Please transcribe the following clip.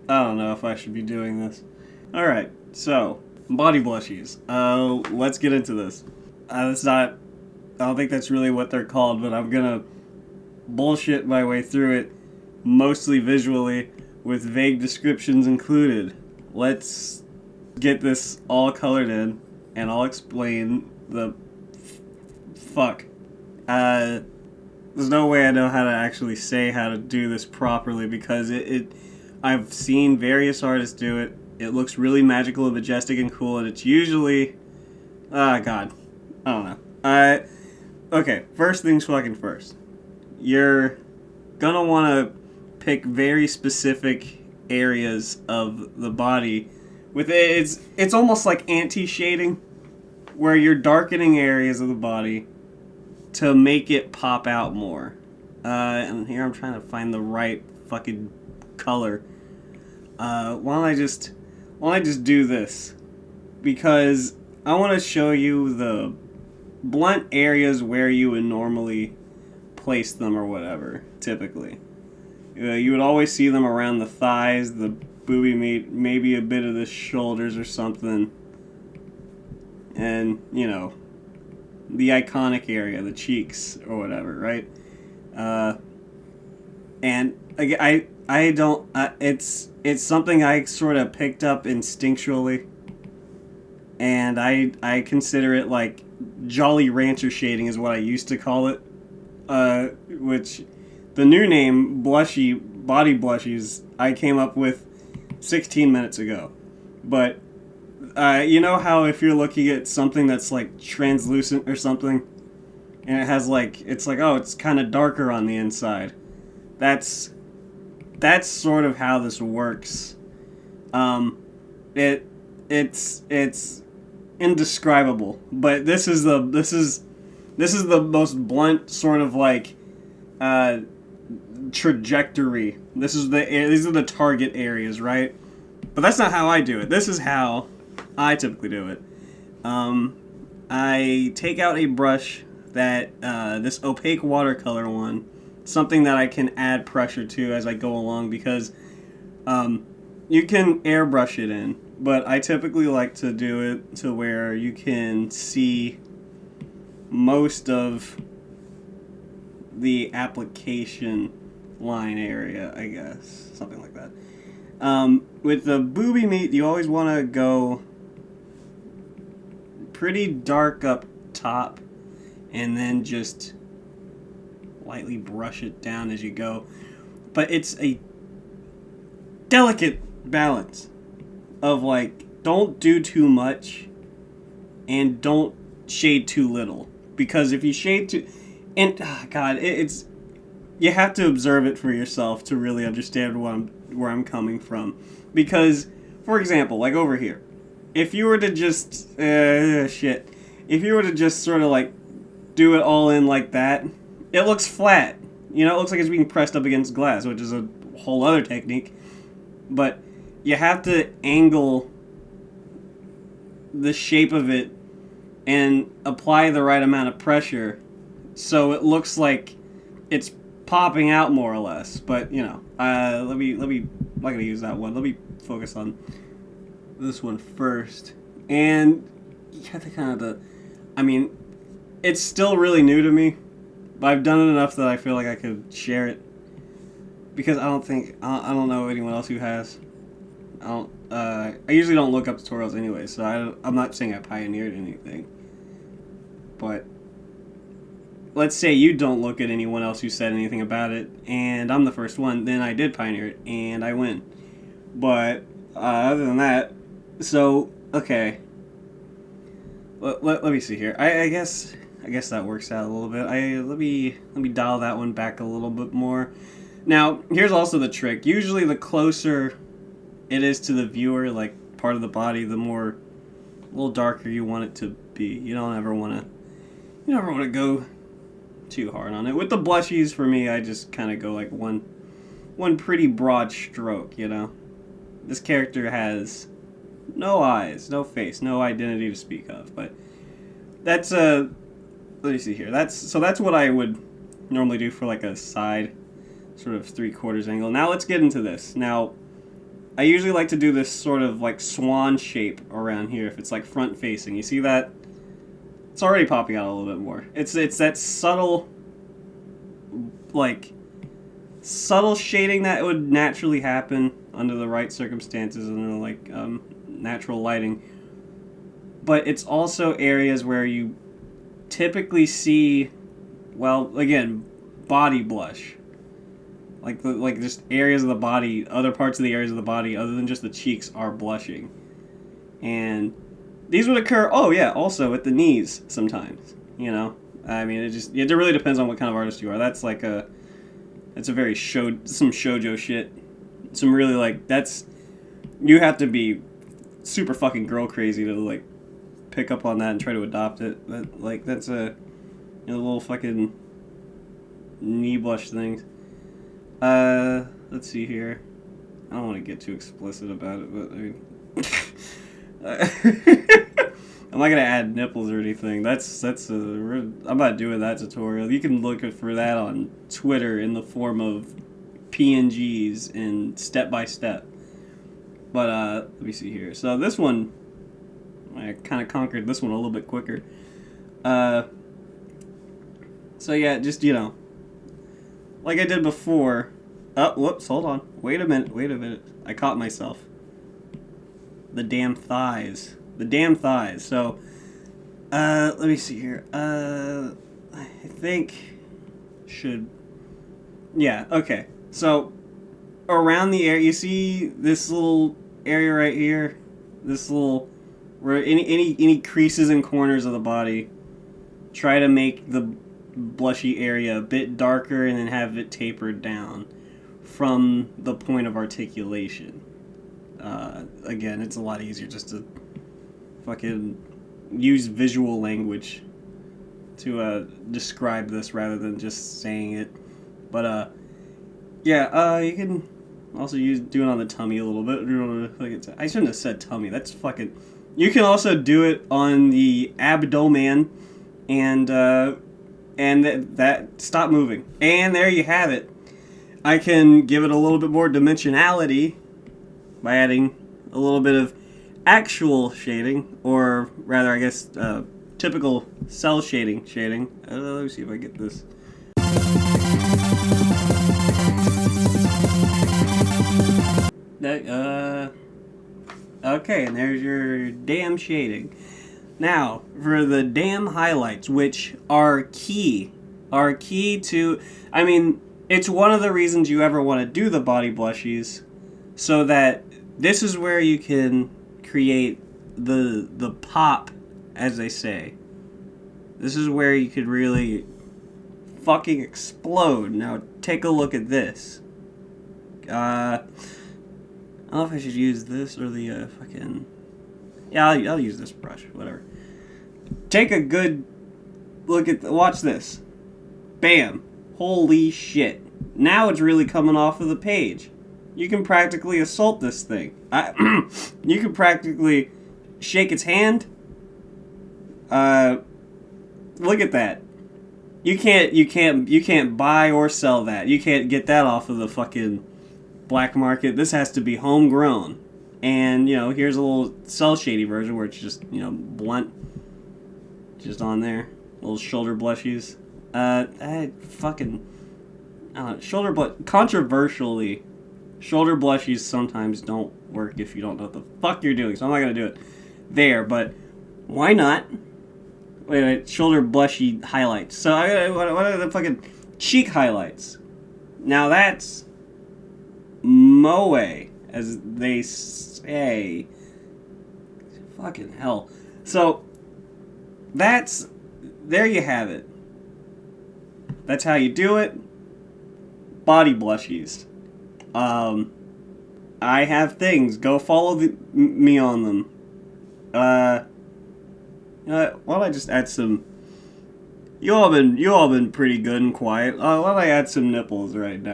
I don't know if I should be doing this. Alright, so, body blushies. Let's get into this. That's not, I don't think that's really what they're called, but I'm gonna bullshit my way through it, mostly visually, with vague descriptions included. Let's get this all colored in, and I'll explain the fuck. There's no way I know how to actually say how to do this properly because I've seen various artists do it. It looks really magical and majestic and cool, and it's usually, God, I don't know. Okay, first things fucking first. You're gonna want to pick very specific areas of the body. With it, it's almost like anti-shading, where you're darkening areas of the body to make it pop out more. And here I'm trying to find the right fucking color. Why don't I just do this? Because I want to show you the blunt areas where you would normally place them or whatever, typically. You would always see them around the thighs, the booby meat, maybe a bit of the shoulders or something. And, you know, the iconic area, the cheeks or whatever, right? And I don't, it's something I sort of picked up instinctually. And I consider it like Jolly Rancher shading is what I used to call it. Which the new name, Body Blushies, I came up with 16 minutes ago. But you know how if you're looking at something that's like translucent or something, and it has like, it's like, oh, it's kind of darker on the inside. That's sort of how this works. It's indescribable, but this is the most blunt sort of like trajectory. These are the target areas, right? But that's not how I do it. This is how I typically do it. I take out a brush that this opaque watercolor one, something that I can add pressure to as I go along because you can airbrush it in, but I typically like to do it to where you can see most of the application line area, I guess. Something like that. With the booby meat, you always want to go pretty dark up top and then just lightly brush it down as you go. But it's a delicate balance of like, don't do too much and don't shade too little. Because if you shade too, and God, it's you have to observe it for yourself to really understand where I'm coming from. Because, for example, like over here, if you were to just if you were to just sort of like do it all in like that, it looks flat. You know, it looks like it's being pressed up against glass, which is a whole other technique. But you have to angle the shape of it and apply the right amount of pressure so it looks like it's popping out more or less. But you know, let me I'm not gonna use that one. Let me focus on this one first. And you have to kind of I mean, it's still really new to me, but I've done it enough that I feel like I could share it because I don't know anyone else who has. I usually don't look up tutorials anyway, so I'm not saying I pioneered anything. But let's say you don't look at anyone else who said anything about it, and I'm the first one, then I did pioneer it, and I win. But other than that, so, okay. Let me see here. I guess that works out a little bit. Let me dial that one back a little bit more. Now, here's also the trick. Usually the closer it is to the viewer, like part of the body, the more a little darker you want it to be. You never want to go too hard on it. With the blushies, for me, I just kind of go like one pretty broad stroke, you know? This character has no eyes, no face, no identity to speak of, but that's let me see here. That's what I would normally do for like a side sort of 3/4 angle. Now let's get into this. Now, I usually like to do this sort of like swan shape around here if it's like front facing. You see that? It's already popping out a little bit more. It's that subtle, like, subtle shading that would naturally happen under the right circumstances and like natural lighting. But it's also areas where you typically see, well, again, body blush. Like just areas of the body, other parts of the areas of the body other than just the cheeks are blushing. And these would occur, oh yeah, also at the knees sometimes, you know? I mean, it really depends on what kind of artist you are. That's like it's a very some shoujo shit. Some really like, you have to be super fucking girl crazy to like pick up on that and try to adopt it. But like, that's little fucking knee blush things. Let's see here. I don't want to get too explicit about it, but I mean, I'm not gonna add nipples or anything. I'm not doing that tutorial. You can look for that on Twitter in the form of PNGs and step by step. But let me see here. So this one, I kind of conquered this one a little bit quicker. So yeah, just like I did before. Oh, whoops, hold on. Wait a minute. I caught myself. The damn thighs. So, let me see here. I think yeah, okay. So, around the area, you see this little area right here? This little, where any creases and corners of the body, try to make the blushy area a bit darker and then have it tapered down from the point of articulation. Again, it's a lot easier just to fucking use visual language to describe this rather than just saying it. But yeah, you can also do it on the tummy a little bit. I shouldn't have said tummy. That's fucking. You can also do it on the abdomen, and that stop moving. And there you have it. I can give it a little bit more dimensionality by adding a little bit of actual shading, or rather, I guess, typical cell shading. Let me see if I get this. Okay, and there's your damn shading. Now, for the damn highlights, which are key to, I mean, it's one of the reasons you ever want to do the body blushies, so that this is where you can create the pop, as they say. This is where you could really fucking explode. Now, take a look at this. I don't know if I should use this or the fucking... Yeah, I'll use this brush, whatever. Take a good look at... Watch this. Bam. Holy shit. Now it's really coming off of the page. You can practically assault this thing. You can practically shake its hand. Look at that. You can't buy or sell that. You can't get that off of the fucking black market. This has to be homegrown. And, here's a little cell shady version where it's just, blunt. Just on there. Little shoulder blushies. Controversially, shoulder blushies sometimes don't work if you don't know what the fuck you're doing. So I'm not going to do it there, but why not? Wait, shoulder blushy highlights. So what are the fucking cheek highlights? Now that's moe, as they say. Fucking hell. So there you have it. That's how you do it. Body blushies. I have things. Go follow me on them. Why don't I just add some... You all been pretty good and quiet. Why don't I add some nipples right now?